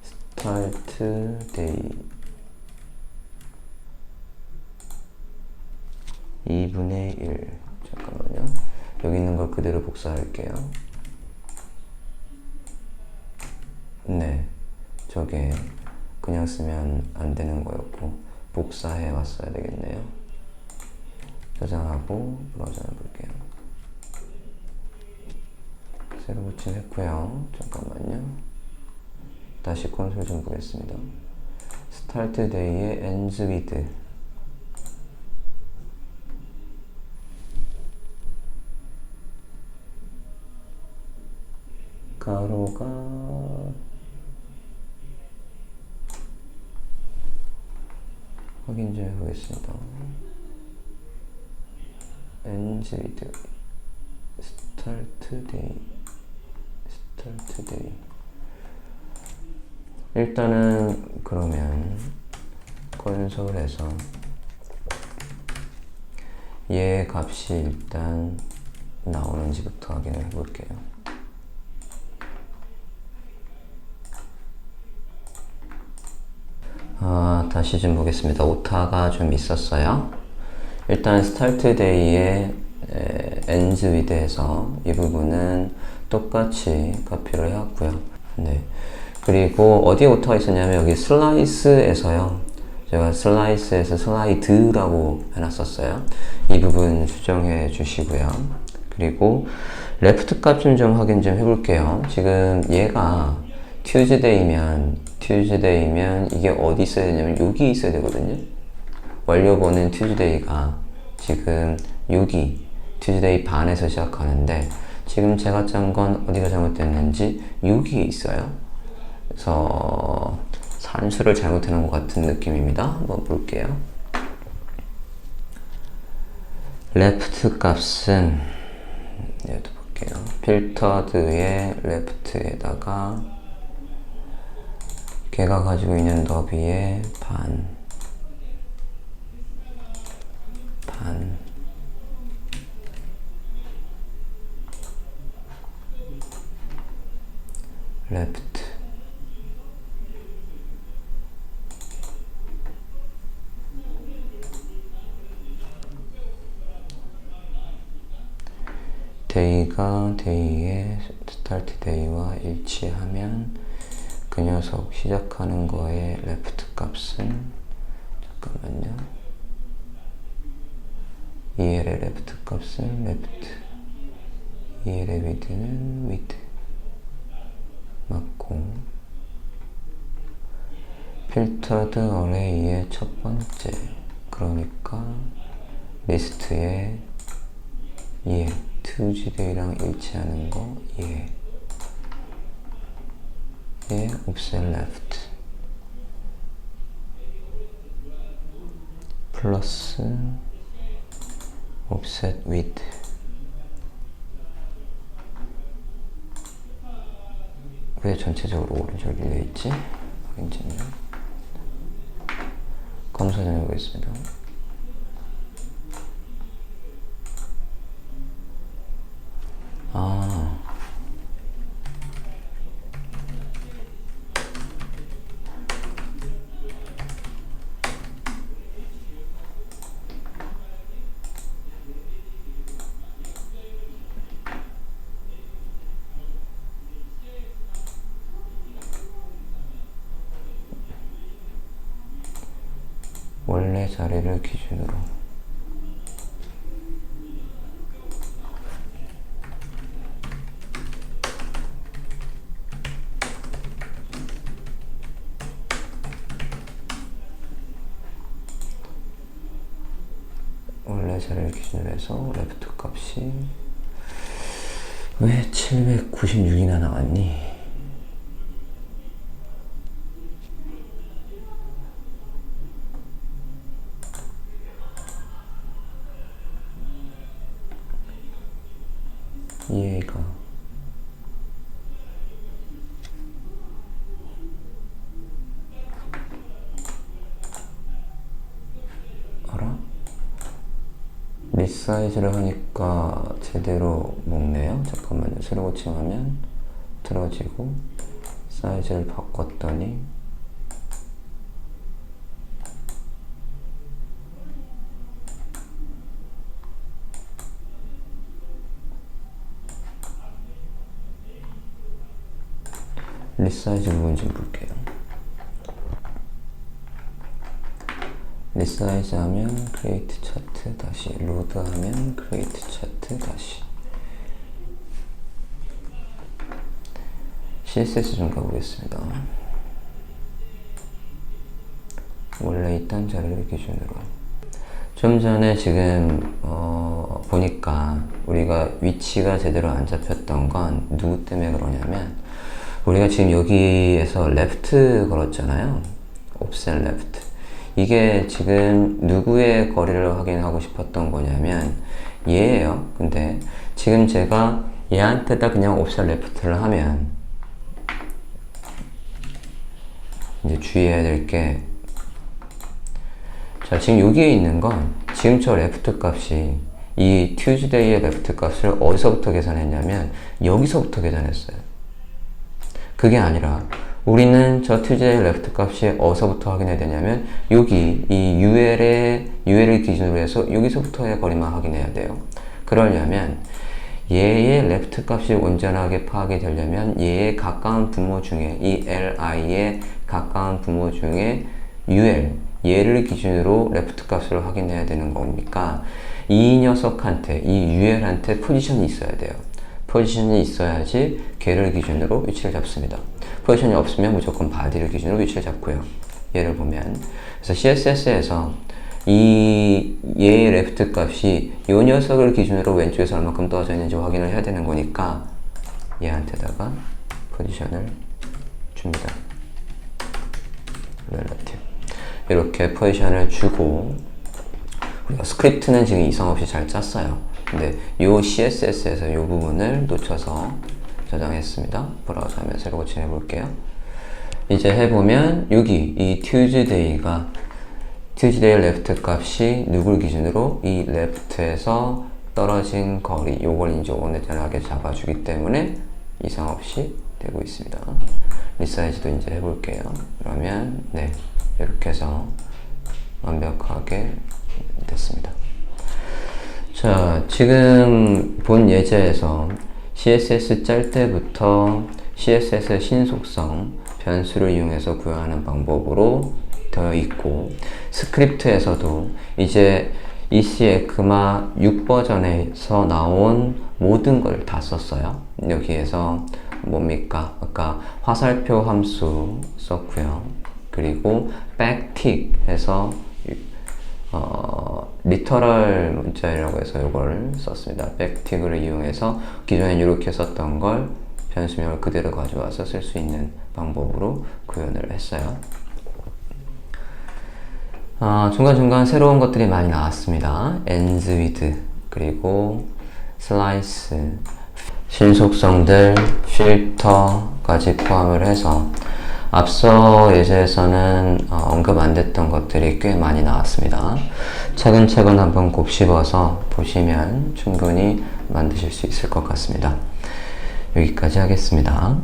스타트 데이 2분의 1. 잠깐만요. 여기 있는 걸 그대로 복사할게요. 네, 저게 그냥 쓰면 안 되는 거였고 복사해 왔어야 되겠네요. 저장하고 브라우저 볼게요. 새로 고침했고요. 잠깐만요. 다시 콘솔 좀 보겠습니다. 스타트 데이의 ends with 가로가 확인 좀 해보겠습니다. ends with start day 일단은 그러면 콘솔에서 얘 값이 일단 나오는지부터 확인을 해볼게요. 다시 좀 보겠습니다. 오타가 좀 있었어요. 일단 스타트 데이의 ends with에서 이 부분은 똑같이 카피를 해왔고요. 네. 그리고 어디에 오타가 있었냐면 여기 슬라이스에서요. 제가 슬라이스에서 슬라이드라고 해놨었어요. 이 부분 수정해 주시고요. 그리고 레프트 값 좀 확인 좀 해볼게요. 지금 얘가 Tuesday면 이게 어디 있어야 되냐면 여기 있어야 되거든요. 완료번은 Tuesday가 지금 여기 Tuesday 반에서 시작하는데 지금 제가 짠 건 어디가 잘못됐는지 여기에 있어요. 그래서 산수를 잘못해놓은 것 같은 느낌입니다. 한번 볼게요. 레프트 값은 얘도 볼게요. 필터드의 레프트에다가 걔가 가지고 있는 너비의 반 레프트 데이가 데이의 스타트 데이와 일치하면 그 녀석 시작하는 거의 레프트 값은 잠깐만요. EL의 레프트 값은 레프트, EL의 위드는 위드 맞고 필터드 어레이의 첫 번째 그러니까 리스트에 얘 Tuesday랑 일치하는 거 얘 offset left 플러스 offset with 왜 전체적으로 오른쪽 밀려 있지? 확인 좀 검사 좀 해보겠습니다. 원래 자리를 기준으로 해서 레프트 값이 왜 796이나 나왔니? 얘가 알아? 리사이즈를 하니까 제대로 먹네요. 잠깐만요. 새로 고침하면 틀어지고 사이즈를 바꿨더니 리사이즈 부분 좀 볼게요. 리사이즈 하면 크리에이트 차트 다시 로드 하면 크리에이트 차트 다시 CSS 좀 가보겠습니다. 원래 있던 자리를 기준으로 좀 전에 지금 보니까 우리가 위치가 제대로 안 잡혔던 건 누구 때문에 그러냐면 우리가 지금 여기에서 레프트 걸었잖아요. offset left. 이게 지금 누구의 거리를 확인하고 싶었던 거냐면 얘예요. 근데 지금 제가 얘한테다 그냥 offset left를 하면 이제 주의해야 될 게, 자, 지금 여기에 있는 건 지금 저 레프트 값이 이 Tuesday의 레프트 값을 어디서부터 계산했냐면 여기서부터 계산했어요. 그게 아니라 우리는 저 Tuesday 레프트 값이 어디서부터 확인해야 되냐면 여기 이 UL을 기준으로 해서 여기서부터의 거리만 확인해야 돼요. 그러려면 얘의 레프트 값이 온전하게 파악이 되려면 얘의 가까운 분모 중에 이 LI의 가까운 분모 중에 얘를 기준으로 레프트 값을 확인해야 되는 거니까 이 녀석한테, 이 UL한테 포지션이 있어야 돼요. 포지션이 있어야지 걔를 기준으로 위치를 잡습니다. 포지션이 없으면 무조건 바디를 기준으로 위치를 잡고요. 얘를 보면, 그래서 CSS에서 얘의 레프트 값이 이 녀석을 기준으로 왼쪽에서 얼마큼 떨어져 있는지 확인을 해야 되는 거니까 얘한테다가 포지션을 줍니다. relative. 이렇게 포지션을 주고, 우리가 스크립트는 지금 이상 없이 잘 짰어요. 근데 이 CSS에서 이 부분을 놓쳐서 저장했습니다. 브라우저 하면 새로 고침해 볼게요. 이제 해보면 여기 이 Tuesday 레프트 값이 누굴 기준으로 이 레프트에서 떨어진 거리, 요걸 이제 온전하게 잡아주기 때문에 이상 없이 되고 있습니다. 리사이즈도 이제 해볼게요. 그러면 네, 이렇게 해서 완벽하게 됐습니다. 자, 지금 본 예제에서 CSS 짤 때부터 CSS의 신속성 변수를 이용해서 구현하는 방법으로 되어 있고, 스크립트에서도 이제 EC ECMA 6 버전에서 나온 모든 걸 다 썼어요. 여기에서 뭡니까? 아까 화살표 함수 썼고요. 그리고 backtick 해서 리터럴 문자이라고 해서 이걸 썼습니다. backtick을 이용해서 기존에 이렇게 썼던 걸 변수명을 그대로 가져와서 쓸 수 있는 방법으로 구현을 했어요. 중간중간 새로운 것들이 많이 나왔습니다. ends with, 그리고 slice, 신속성들, 필터까지 포함을 해서 앞서 예제에서는 언급 안 됐던 것들이 꽤 많이 나왔습니다. 차근차근 한번 곱씹어서 보시면 충분히 만드실 수 있을 것 같습니다. 여기까지 하겠습니다.